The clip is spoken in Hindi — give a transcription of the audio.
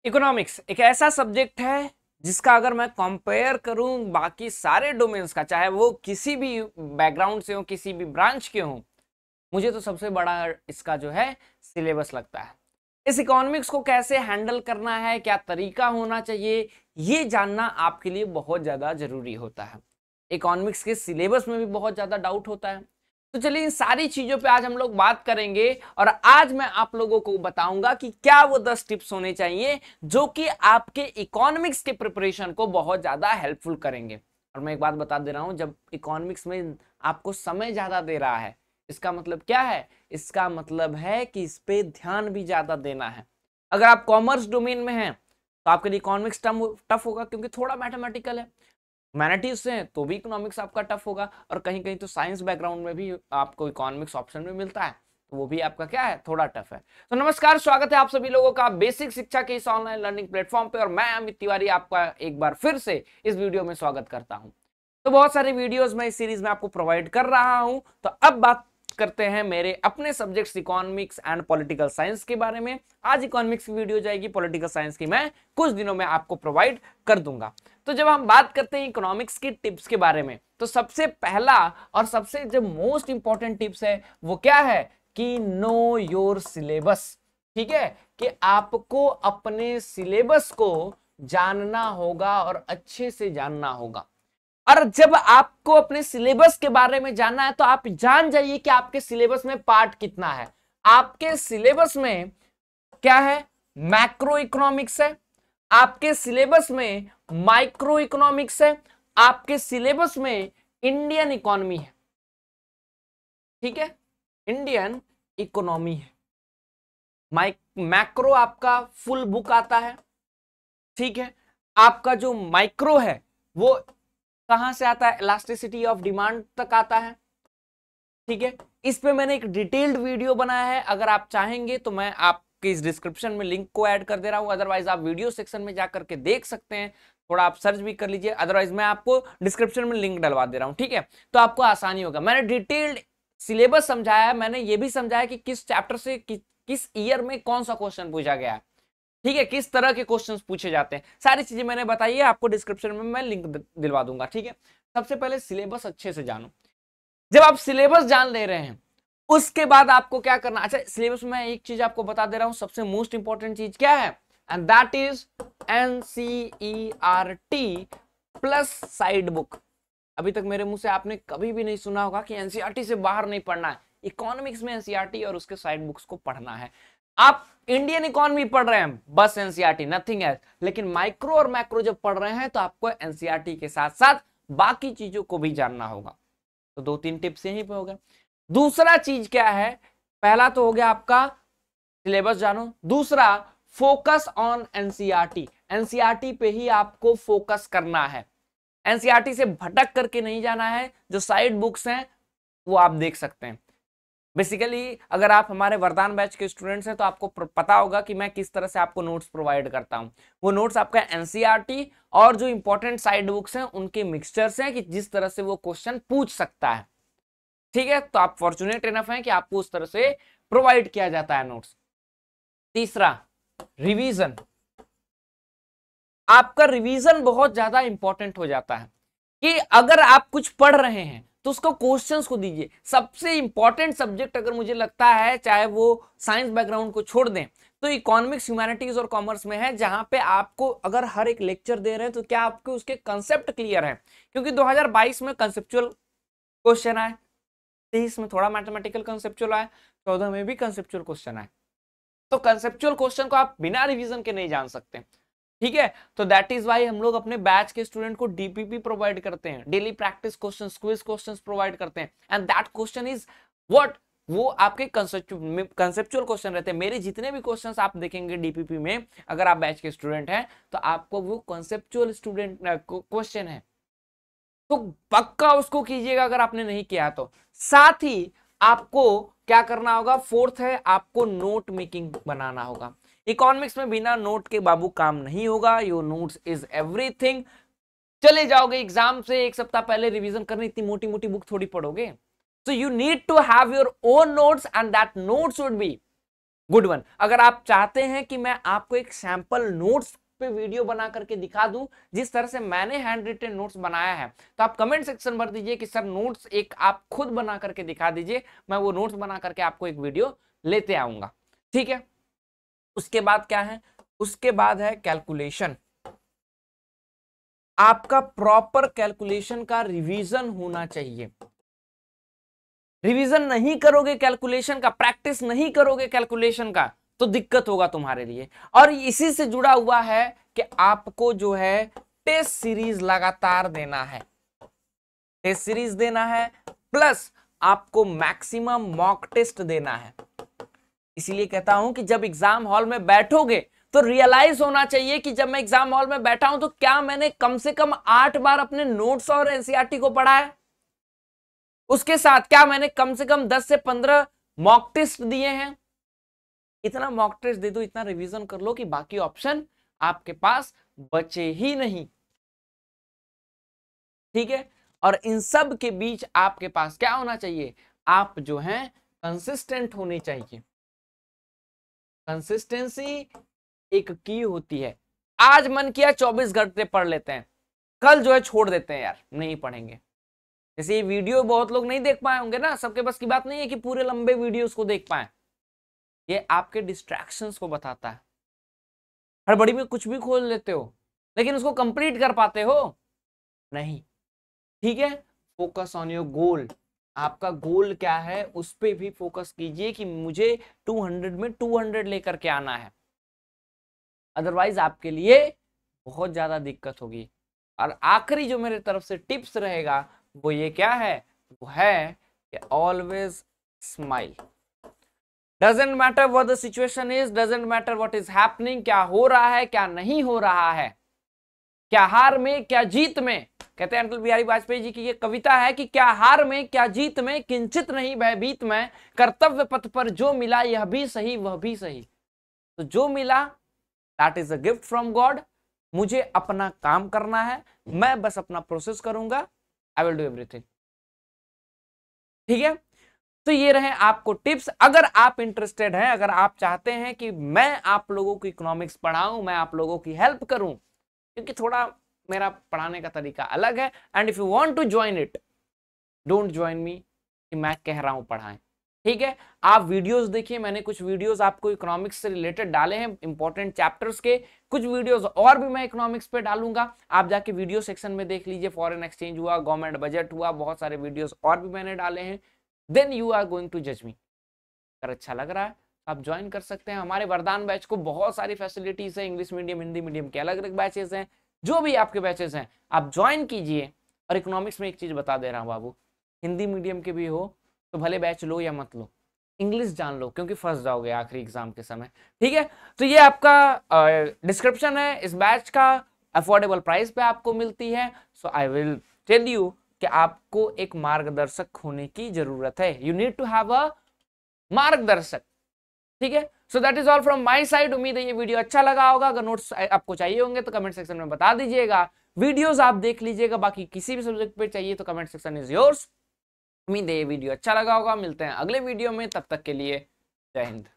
इकोनॉमिक्स एक ऐसा सब्जेक्ट है जिसका अगर मैं कंपेयर करूं बाकी सारे डोमेन्स का, चाहे वो किसी भी बैकग्राउंड से हो, किसी भी ब्रांच के हो, मुझे तो सबसे बड़ा इसका जो है सिलेबस लगता है। इस इकोनॉमिक्स को कैसे हैंडल करना है, क्या तरीका होना चाहिए, ये जानना आपके लिए बहुत ज्यादा जरूरी होता है। इकोनॉमिक्स के सिलेबस में भी बहुत ज्यादा डाउट होता है। तो चलिए इन सारी चीजों पे आज हम लोग बात करेंगे और आज मैं आप लोगों को बताऊंगा कि क्या वो 10 टिप्स होने चाहिए जो कि आपके इकोनॉमिक्स के प्रिपरेशन को बहुत ज्यादा हेल्पफुल करेंगे। और मैं एक बात बता दे रहा हूं, जब इकोनॉमिक्स में आपको समय ज्यादा दे रहा है, इसका मतलब क्या है? इसका मतलब है कि इस पे ध्यान भी ज्यादा देना है। अगर आप कॉमर्स डोमेन में हैं तो आपके लिए इकोनॉमिक्स टफ होगा क्योंकि थोड़ा मैथमेटिकल है। ह्यूमैनिटीज से हैं तो भी इकोनॉमिक्स आपका टफ होगा, और कहीं कहीं तो साइंस बैकग्राउंड में भी आपको इकोनॉमिक्स ऑप्शन में मिलता है, तो वो भी आपका क्या है, थोड़ा टफ है। तो नमस्कार, स्वागत है आप सभी लोगों का बेसिक शिक्षा के इस ऑनलाइन लर्निंग प्लेटफॉर्म पे, और मैं अमित तिवारी आपका एक बार फिर से इस वीडियो में स्वागत करता हूं। तो बहुत सारे वीडियोस मैं इस सीरीज में आपको प्रोवाइड कर रहा हूं। तो अब बात करते हैं मेरे अपने subjects economics and political science के बारे में। आज इकोनॉमिक्स की वीडियो जाएगी, पॉलिटिकल साइंस की मैं कुछ दिनों में आपको प्रोवाइड कर दूंगा। तो जब हम बात करते हैं इकोनॉमिक्स की टिप्स के बारे में, तो सबसे पहला और सबसे जो मोस्ट इंपॉर्टेंट टिप्स है वो क्या है कि नो योर सिलेबस। ठीक है, कि आपको अपने सिलेबस को जानना होगा और अच्छे से जानना होगा। और जब आपको अपने सिलेबस के बारे में जानना है तो आप जान जाइए कि आपके सिलेबस में पार्ट कितना है। आपके सिलेबस में क्या है? मैक्रो इकोनॉमिक्स है, आपके सिलेबस में माइक्रो इकोनॉमिक्स है, आपके सिलेबस में इंडियन इकोनॉमी है। ठीक है, इंडियन इकोनॉमी है। मैक्रो आपका फुल बुक आता है। ठीक है, आपका जो माइक्रो है वो कहां से आता है? इलास्टिसिटी ऑफ डिमांड तक आता है। ठीक है, इस पे मैंने एक डिटेल्ड वीडियो बनाया है, अगर आप चाहेंगे तो मैं आपके इस डिस्क्रिप्शन में लिंक को ऐड कर दे रहा हूं, अदरवाइज आप वीडियो सेक्शन में जाकर के देख सकते हैं। थोड़ा आप सर्च भी कर लीजिए, अदरवाइज मैं आपको डिस्क्रिप्शन में लिंक डलवा दे रहा हूं। ठीक है, तो आपको आसानी होगा। मैंने डिटेल्ड सिलेबस समझाया है, मैंने ये भी समझाया कि किस चैप्टर से किस ईयर में कौन सा क्वेश्चन पूछा गया है। ठीक है, किस तरह के क्वेश्चंस पूछे जाते हैं, सारी चीजें मैंने बताई है, आपको डिस्क्रिप्शन में मैं लिंक दिलवा दूंगा। ठीक है, सबसे पहले सिलेबस अच्छे से जानो। जब आप सिलेबस जान ले रहे हैं उसके बाद आपको क्या करना। अच्छा, सिलेबस में एक चीज आपको बता दे रहा हूं, सबसे मोस्ट इंपॉर्टेंट चीज क्या है, and that is NCERT plus side book. अभी तक मेरे मुंह से आपने कभी भी नहीं सुना होगा कि एनसीईआरटी से बाहर नहीं पढ़ना है। इकोनॉमिक्स में एनसीईआरटी और उसके साइड बुक्स को पढ़ना है। आप इंडियन इकोनॉमी पढ़ रहे हैं, बस एनसीईआरटी, नथिंग एल्स। लेकिन माइक्रो और मैक्रो जब पढ़ रहे हैं तो आपको एनसीईआरटी के साथ साथ बाकी चीजों को भी जानना होगा। तो 2-3 टिप्स यहीं पे हो गए। दूसरा चीज क्या है? पहला तो हो गया आपका सिलेबस जानो, दूसरा फोकस ऑन एनसीईआरटी। एनसीईआरटी पे ही आपको फोकस करना है, एनसीईआरटी से भटक करके नहीं जाना है। जो साइड बुक्स हैं वो आप देख सकते हैं। बेसिकली अगर आप हमारे वरदान बैच के स्टूडेंट्स हैं तो आपको पता होगा कि मैं किस तरह से आपको नोट्स प्रोवाइड करता हूं। वो नोट्स आपका एनसीईआरटी और जो इंपॉर्टेंट साइड बुक्स हैं उनके मिक्सचर्स हैं कि जिस तरह से वो क्वेश्चन पूछ सकता है। ठीक है, तो आप फॉर्चुनेट इनफ हैं कि आपको उस तरह से प्रोवाइड किया जाता है नोट्स। तीसरा, रिवीजन। आपका रिवीजन बहुत ज्यादा इंपॉर्टेंट हो जाता है कि अगर आप कुछ पढ़ रहे हैं तो उसको क्वेश्चंस को दीजिए। सबसे इंपॉर्टेंट सब्जेक्ट अगर मुझे लगता है, चाहे वो साइंस बैकग्राउंड को छोड़ दें, तो इकोनॉमिक्स, ह्यूमैनिटीज और कॉमर्स में है, जहां पे आपको अगर हर एक लेक्चर दे रहे हैं तो क्या आपको उसके कंसेप्ट क्लियर है। क्योंकि 2022 में कंसेप्चुअल क्वेश्चन आए, 23 में थोड़ा मैथमेटिकल कंसेप्चुअल आए, 14 में भी कंसेप्चुअल क्वेश्चन आए। तो कंसेप्चुअल क्वेश्चन को आप बिना रिवीजन के नहीं जान सकते। ठीक है, तो दैट इज वाई हम लोग अपने बैच के स्टूडेंट को डीपीपी प्रोवाइड करते हैं, daily practice questions, quiz questions provide करते हैं। And that question is what, वो आपके कंसेप्चुअल क्वेश्चन रहते हैं। मेरे जितने भी क्वेश्चंस आप देखेंगे डीपीपी में, अगर आप बैच के स्टूडेंट हैं तो आपको वो कंसेप्चुअल स्टूडेंट क्वेश्चन है, तो पक्का उसको कीजिएगा अगर आपने नहीं किया तो। साथ ही आपको क्या करना होगा, फोर्थ है, आपको नोट मेकिंग बनाना होगा। इकोनॉमिक्स में बिना नोट के बाबू काम नहीं होगा। Your notes is everything. चले जाओगे एग्जाम से एक सप्ताह पहले रिवीजन करने, इतनी मोटी मोटी बुक थोड़ी पढ़ोगे। So you need to have your own notes and that notes would be good one. अगर आप चाहते हैं कि मैं आपको एक सैंपल नोट्स पे वीडियो बना करके दिखा दूं जिस तरह से मैंने हैंड रिटन नोट्स बनाया है, तो आप कमेंट सेक्शन भर दीजिए कि सर नोट्स एक आप खुद बना करके दिखा दीजिए, मैं वो नोट्स बना करके आपको एक वीडियो लेते आऊंगा। ठीक है, उसके बाद क्या है, उसके बाद है कैलकुलेशन। आपका प्रॉपर कैलकुलेशन का रिवीजन होना चाहिए। रिवीजन नहीं करोगे कैलकुलेशन का, प्रैक्टिस नहीं करोगे कैलकुलेशन का, तो दिक्कत होगा तुम्हारे लिए। और इसी से जुड़ा हुआ है कि आपको जो है टेस्ट सीरीज लगातार देना है, टेस्ट सीरीज देना है, प्लस आपको मैक्सिमम मॉक टेस्ट देना है। इसीलिए कहता हूं कि जब एग्जाम हॉल में बैठोगे तो रियलाइज होना चाहिए कि जब मैं एग्जाम हॉल में बैठा हूं तो क्या मैंने कम से कम 8 बार अपने नोट्स और एनसीईआरटी को पढ़ा है, उसके साथ क्या मैंने कम से कम 10 से 15 मॉक टेस्ट दिए हैं। इतना मॉक टेस्ट दे दो, इतना रिवीजन कर लो कि बाकी ऑप्शन आपके पास बचे ही नहीं। ठीक है, और इन सब के बीच आपके पास क्या होना चाहिए, आप जो हैं कंसिस्टेंट होने चाहिए। कंसिस्टेंसी एक की होती है। आज मन किया 24 घंटे पढ़ लेते हैं, कल जो है छोड़ देते हैं, यार नहीं पढ़ेंगे। जैसे ये वीडियो बहुत लोग नहीं देख पाए होंगे ना, सबके बस की बात नहीं है कि पूरे लंबे वीडियोस को देख पाए। ये आपके डिस्ट्रैक्शंस को बताता है। हड़बड़ी में कुछ भी खोल लेते हो लेकिन उसको कंप्लीट कर पाते हो नहीं। ठीक है, फोकस ऑन योर गोल। आपका गोल क्या है उस पर भी फोकस कीजिए कि मुझे 200 में 200 लेकर के आना है, अदरवाइज आपके लिए बहुत ज्यादा दिक्कत होगी। और आखिरी जो मेरे तरफ से टिप्स रहेगा वो ये क्या है, वो है कि always smile. Doesn't matter what the situation is, doesn't matter what is happening, क्या हो रहा है क्या नहीं हो रहा है, क्या हार में क्या जीत में। कहते हैं अटल बिहारी वाजपेयी जी की ये कविता है कि क्या हार में क्या जीत में, किंचित नहीं भयभीत में, कर्तव्य पथ पर जो मिला यह भी सही वह भी सही। तो जो मिला that is a gift from God, मुझे अपना काम करना है, मैं बस अपना प्रोसेस करूंगा, आई विल डू एवरीथिंग। ठीक है, तो ये रहे आपको टिप्स। अगर आप इंटरेस्टेड हैं, अगर आप चाहते हैं कि मैं आप लोगों को इकोनॉमिक्स पढ़ाऊं, मैं आप लोगों की हेल्प करूं, क्योंकि थोड़ा मेरा पढ़ाने का तरीका अलग है, and if you want to join it don't join me कि मैं कह रहा हूं पढ़ाएं। ठीक है, आप वीडियोस देखिए, मैंने कुछ वीडियोस आपको इकोनॉमिक्स से रिलेटेड डाले हैं, इंपॉर्टेंट चैप्टर्स के। कुछ वीडियोस और भी मैं इकोनॉमिक्स पे डालूंगा, आप जाके वीडियो सेक्शन में देख लीजिए। फॉरेन एक्सचेंज हुआ, गवर्नमेंट बजट हुआ, बहुत सारे वीडियोस और भी मैंने डाले हैं। Then you are going to जज मी। अगर अच्छा लग रहा है आप ज्वाइन कर सकते हैं हमारे वरदान बैच को। बहुत सारी फैसिलिटीज है, इंग्लिश मीडियम हिंदी मीडियम के अलग अलग बैचेस हैं, जो भी आपके बैचेस हैं आप ज्वाइन कीजिए। और इकोनॉमिक्स में एक चीज बता दे रहा हूँ बाबू, हिंदी मीडियम के भी हो तो भले बैच लो या मत लो, इंग्लिश जान लो, क्योंकि फंस जाओगे आखिरी एग्जाम के समय। ठीक है, तो ये आपका डिस्क्रिप्शन है इस बैच का, अफोर्डेबल प्राइस पे आपको मिलती है। So I will tell you कि आपको एक मार्गदर्शक होने की जरूरत है, you need to have a मार्गदर्शक। ठीक है, so that is all from my side. उम्मीद है ये वीडियो अच्छा लगा होगा। अगर नोट्स आपको चाहिए होंगे तो कमेंट सेक्शन में बता दीजिएगा, वीडियोस आप देख लीजिएगा, बाकी किसी भी सब्जेक्ट पे चाहिए तो कमेंट सेक्शन इज योर्स। उम्मीद है ये वीडियो अच्छा लगा होगा। मिलते हैं अगले वीडियो में, तब तक के लिए जय हिंद।